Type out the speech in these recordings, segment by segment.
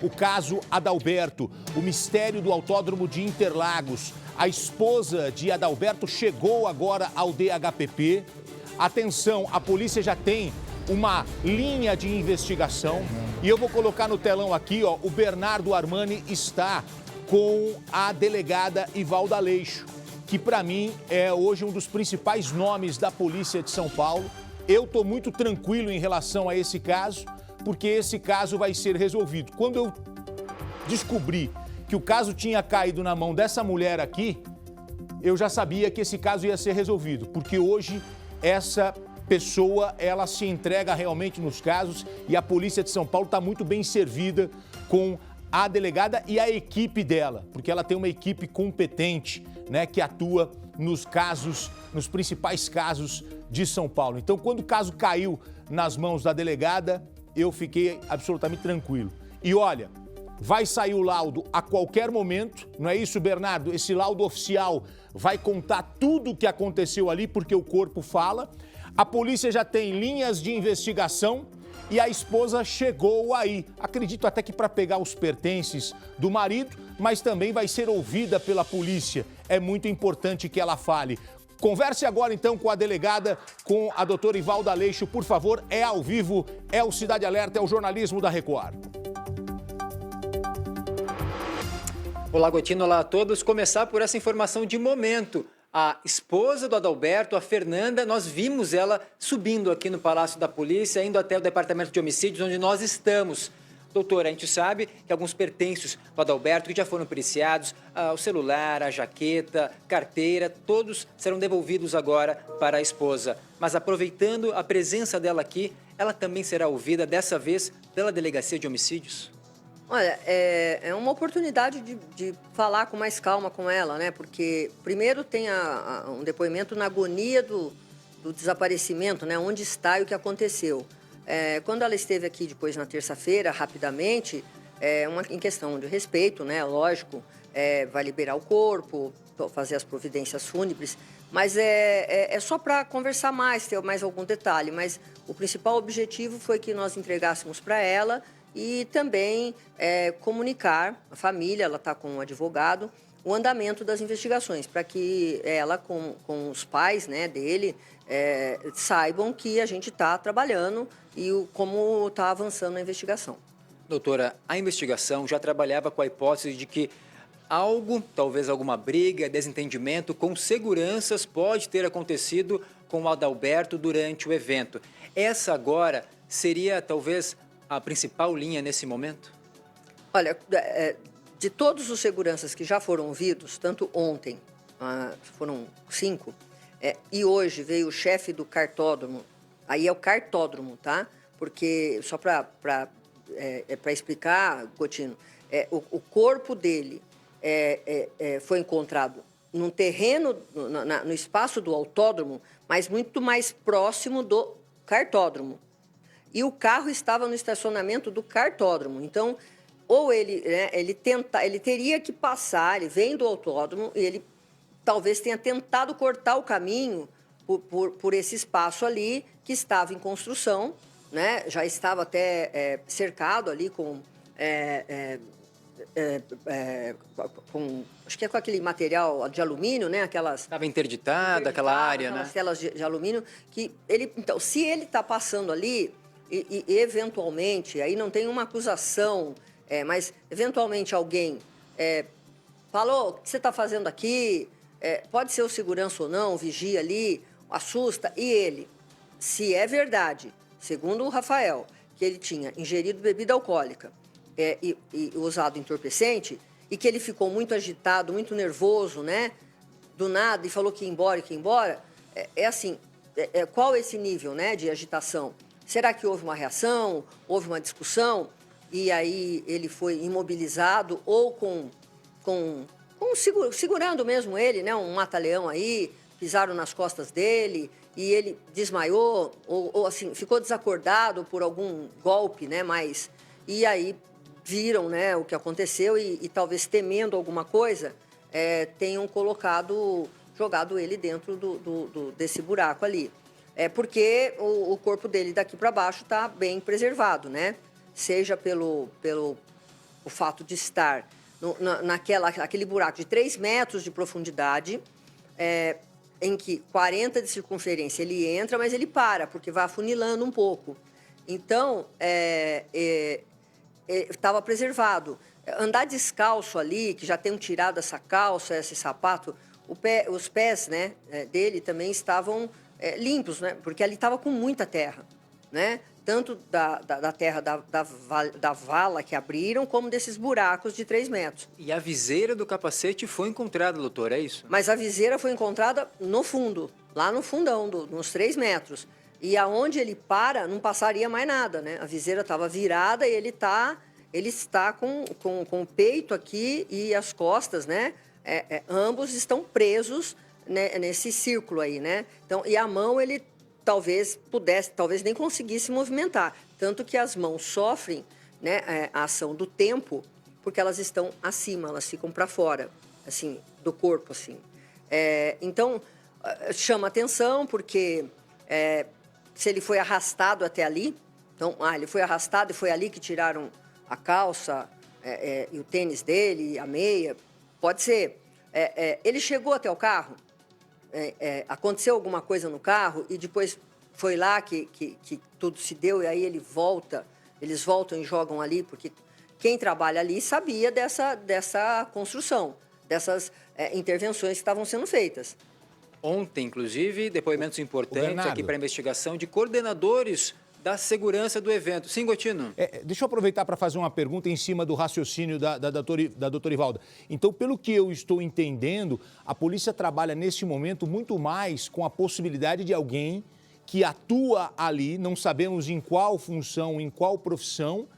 O caso Adalberto, o mistério do autódromo de Interlagos. A esposa de Adalberto chegou agora ao DHPP. Atenção, a polícia já tem uma linha de investigação. E eu vou colocar no telão aqui, ó, o Bernardo Armani está com a delegada Ivalda Aleixo, que para mim é hoje um dos principais nomes da polícia de São Paulo. Eu estou muito tranquilo em relação a esse caso, porque esse caso vai ser resolvido. Quando eu descobri que o caso tinha caído na mão dessa mulher aqui, eu já sabia que esse caso ia ser resolvido, porque hoje essa pessoa, ela se entrega realmente nos casos e a polícia de São Paulo está muito bem servida com a delegada e a equipe dela, porque ela tem uma equipe competente, né, que atua nos casos, nos principais casos de São Paulo. Então, quando o caso caiu nas mãos da delegada, eu fiquei absolutamente tranquilo. E olha, vai sair o laudo a qualquer momento, não é isso, Bernardo? Esse laudo oficial vai contar tudo o que aconteceu ali, porque o corpo fala. A polícia já tem linhas de investigação e a esposa chegou aí. Acredito até que para pegar os pertences do marido, mas também vai ser ouvida pela polícia. É muito importante que ela fale. Converse agora, então, com a delegada, com a doutora Ivalda Aleixo, por favor. É ao vivo, é o Cidade Alerta, é o jornalismo da Record. Olá, Gotino, olá a todos. Começar por essa informação de momento. A esposa do Adalberto, a Fernanda, nós vimos ela subindo aqui no Palácio da Polícia, indo até o Departamento de Homicídios, onde nós estamos. Doutora, a gente sabe que alguns pertences do Adalberto, que já foram periciados, o celular, a jaqueta, carteira, todos serão devolvidos agora para a esposa. Mas aproveitando a presença dela aqui, ela também será ouvida, dessa vez, pela Delegacia de Homicídios? Olha, é uma oportunidade de falar com mais calma com ela, né? Porque primeiro tem um depoimento na agonia do desaparecimento, né? Onde está e o que aconteceu. Quando ela esteve aqui depois na terça-feira, rapidamente, em questão de respeito, né? Lógico, vai liberar o corpo, fazer as providências fúnebres, mas é só para conversar mais, ter mais algum detalhe. Mas o principal objetivo foi que nós entregássemos para ela e também comunicar a família, ela está com um advogado, o andamento das investigações, para que ela, com os pais, né, dele, saibam que a gente está trabalhando e como está avançando a investigação. Doutora, a investigação já trabalhava com a hipótese de que algo, talvez alguma briga, desentendimento com seguranças pode ter acontecido com o Adalberto durante o evento. Essa agora seria, talvez, a principal linha nesse momento? Olha, de todos os seguranças que já foram ouvidos, tanto ontem, foram 5, e hoje veio o chefe do cartódromo, aí é o cartódromo, tá? Porque, só para explicar, Gotino, o corpo dele foi encontrado num terreno, no espaço do autódromo, mas muito mais próximo do cartódromo. E o carro estava no estacionamento do cartódromo. Então, ou ele teria que passar, ele vem do autódromo e ele talvez tenha tentado cortar o caminho por esse espaço ali que estava em construção, né? Já estava até cercado ali com acho que é com aquele material de alumínio, né? Estava interditada aquela área, né? Aquelas telas de alumínio que ele, então, se ele está passando ali e eventualmente, aí não tem uma acusação, mas eventualmente alguém falou, o que você está fazendo aqui? Pode ser o segurança ou não, o vigia ali, assusta. E ele, se é verdade, segundo o Rafael, que ele tinha ingerido bebida alcoólica e usado entorpecente, e que ele ficou muito agitado, muito nervoso, né? Do nada, e falou que ia embora, assim, qual esse nível, né, de agitação? Será que houve uma reação, houve uma discussão, e aí ele foi imobilizado ou segurando mesmo ele, né, um mata-leão aí, pisaram nas costas dele e ele desmaiou ou assim, ficou desacordado por algum golpe, né, e aí viram, né, o que aconteceu e talvez temendo alguma coisa, tenham jogado ele dentro desse buraco ali. Porque o corpo dele daqui para baixo está bem preservado, né? Seja pelo o fato de estar naquele buraco de 3 metros de profundidade, em que 40 de circunferência ele entra, mas ele para, porque vai afunilando um pouco. Então, estava preservado. Andar descalço ali, que já tenham tirado essa calça, esse sapato, os pés, né, dele também estavam limpos, né, porque ali estava com muita terra, né, tanto da terra da vala que abriram, como desses buracos de 3 metros. E a viseira do capacete foi encontrada, doutor, é isso? Mas a viseira foi encontrada no fundo, lá no fundão, nos 3 metros. E aonde ele para, não passaria mais nada, né? A viseira estava virada e ele está com o peito aqui e as costas, né? Ambos estão presos, né, nesse círculo aí, né? Então, e a mão ele talvez nem conseguisse movimentar. Tanto que as mãos sofrem, né, a ação do tempo, porque elas estão acima, elas ficam para fora, assim, do corpo, assim. Então, chama atenção porque se ele foi arrastado até ali, então, ele foi arrastado e foi ali que tiraram a calça e o tênis dele, a meia, pode ser. Ele chegou até o carro, aconteceu alguma coisa no carro e depois foi lá que tudo se deu e aí eles voltam e jogam ali, porque quem trabalha ali sabia dessa construção, dessas intervenções que estavam sendo feitas. Ontem, inclusive, depoimentos importantes aqui para a investigação de coordenadores da segurança do evento. Sim, Gotino? Deixa eu aproveitar para fazer uma pergunta em cima do raciocínio da doutora Ivalda. Então, pelo que eu estou entendendo, a polícia trabalha neste momento muito mais com a possibilidade de alguém que atua ali, não sabemos em qual função, em qual profissão,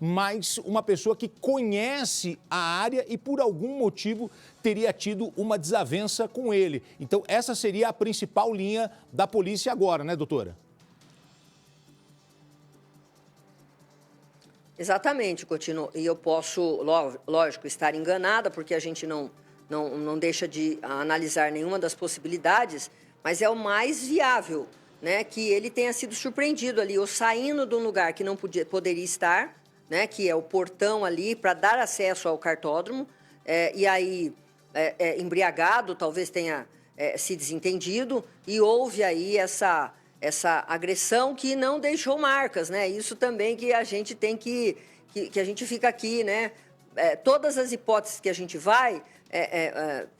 mas uma pessoa que conhece a área e por algum motivo teria tido uma desavença com ele. Então, essa seria a principal linha da polícia agora, né, doutora? Exatamente, Coutinho. E eu posso, lógico, estar enganada, porque a gente não deixa de analisar nenhuma das possibilidades, mas é o mais viável, né, que ele tenha sido surpreendido ali, ou saindo de um lugar que não poderia estar, né, que é o portão ali, para dar acesso ao cartódromo, e aí, embriagado, talvez tenha se desentendido, e houve aí essa agressão que não deixou marcas, né? Isso também que a gente tem que a gente fica aqui, né? Todas as hipóteses que a gente vai,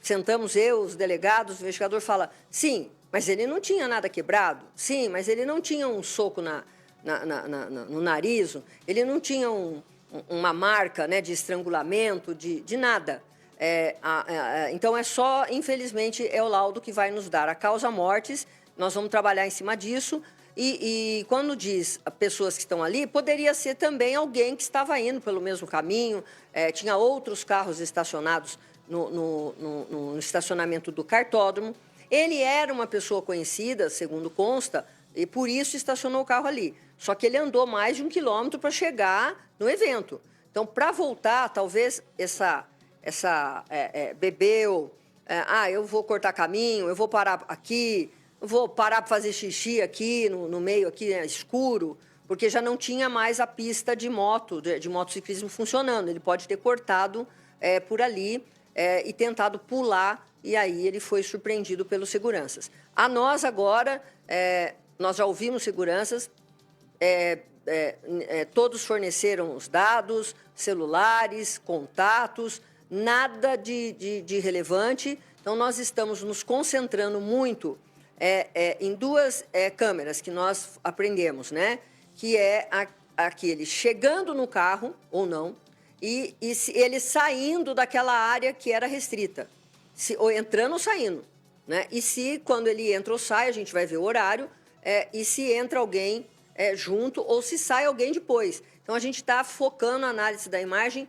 sentamos os delegados, o investigador fala, sim, mas ele não tinha nada quebrado, sim, mas ele não tinha um soco no nariz, ele não tinha uma marca, né, de estrangulamento, de nada. Então, infelizmente, é o laudo que vai nos dar a causa mortis. Nós vamos trabalhar em cima disso. E quando diz pessoas que estão ali, poderia ser também alguém que estava indo pelo mesmo caminho, tinha outros carros estacionados no estacionamento do cartódromo. Ele era uma pessoa conhecida, segundo consta, e por isso estacionou o carro ali. Só que ele andou mais de 1 quilômetro para chegar no evento. Então, para voltar, talvez bebeu, eu vou cortar caminho, eu vou parar aqui, vou parar para fazer xixi aqui, no meio aqui, escuro, porque já não tinha mais a pista de motociclismo funcionando. Ele pode ter cortado por ali e tentado pular, e aí ele foi surpreendido pelos seguranças. A nós agora, nós já ouvimos seguranças, todos forneceram os dados, celulares, contatos, nada de relevante. Então, nós estamos nos concentrando muito em 2 câmeras que nós aprendemos, né? Que é aquele chegando no carro, ou não, e ele saindo daquela área que era restrita, ou entrando ou saindo, né? E se, quando ele entra ou sai, a gente vai ver o horário, e se entra alguém junto, ou se sai alguém depois. Então, a gente está focando a análise da imagem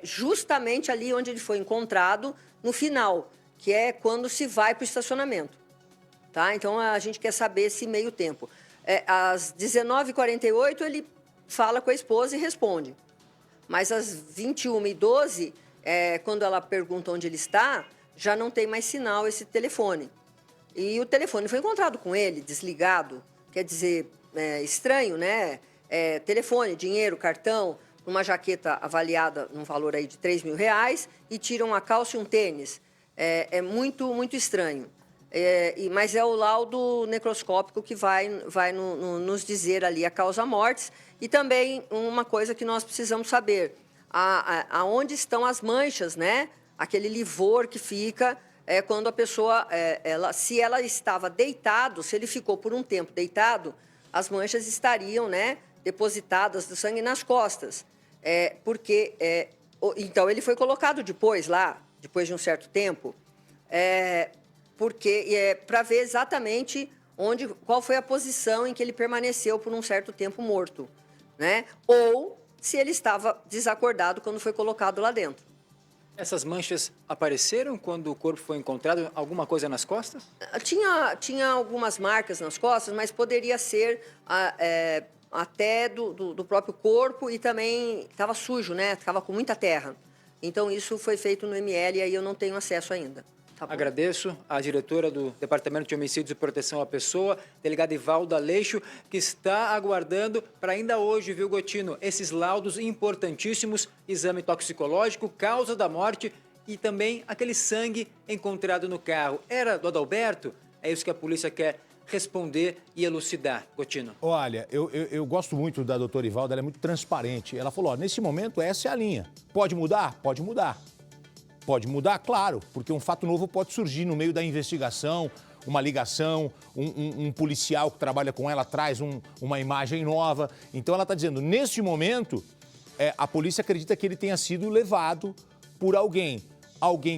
justamente ali onde ele foi encontrado, no final, que é quando se vai para o estacionamento. Tá? Então, a gente quer saber esse meio tempo. Às 19h48, ele fala com a esposa e responde. Mas às 21h12, quando ela pergunta onde ele está, já não tem mais sinal esse telefone. E o telefone foi encontrado com ele, desligado. Quer dizer, estranho, né? Telefone, dinheiro, cartão, uma jaqueta avaliada num valor aí de R$3.000 e tiram uma calça e um tênis. É muito, muito estranho. Mas é o laudo necroscópico que vai nos dizer ali a causa-mortes. E também uma coisa que nós precisamos saber, aonde estão as manchas, né? Aquele livor que fica quando a pessoa, se ela estava deitado, se ele ficou por um tempo deitado, as manchas estariam, né, depositadas do sangue nas costas. Então, ele foi colocado depois de um certo tempo, para ver exatamente qual foi a posição em que ele permaneceu por um certo tempo morto, né? Ou se ele estava desacordado quando foi colocado lá dentro. Essas manchas apareceram quando o corpo foi encontrado? Alguma coisa nas costas? Tinha algumas marcas nas costas, mas poderia ser até do próprio corpo e também estava sujo, né? Estava com muita terra. Então, isso foi feito no ML e aí eu não tenho acesso ainda. Tá bom? Agradeço à diretora do Departamento de Homicídios e Proteção à Pessoa, delegada Ivalda Aleixo, que está aguardando para ainda hoje, viu, Gotino, esses laudos importantíssimos, exame toxicológico, causa da morte e também aquele sangue encontrado no carro. Era do Adalberto? É isso que a polícia quer responder e elucidar, Gotino. Olha, eu gosto muito da doutora Ivalda, ela é muito transparente. Ela falou, nesse momento essa é a linha. Pode mudar? Pode mudar. Pode mudar, claro, porque um fato novo pode surgir no meio da investigação, uma ligação, um policial que trabalha com ela traz uma imagem nova. Então ela está dizendo, neste momento, a polícia acredita que ele tenha sido levado por alguém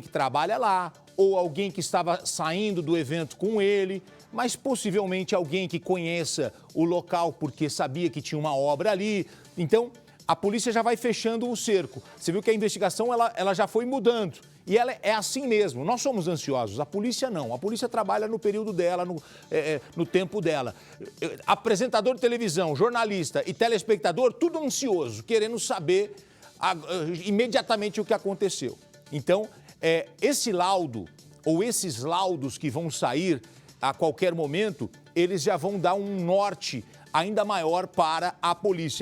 que trabalha lá, ou alguém que estava saindo do evento com ele, mas possivelmente alguém que conheça o local porque sabia que tinha uma obra ali. Então, a polícia já vai fechando o cerco. Você viu que a investigação ela já foi mudando. E ela é assim mesmo. Nós somos ansiosos, a polícia não. A polícia trabalha no período dela, no tempo dela. Apresentador de televisão, jornalista e telespectador, tudo ansioso, querendo saber imediatamente o que aconteceu. Então, esse laudo, ou esses laudos que vão sair a qualquer momento, eles já vão dar um norte ainda maior para a polícia.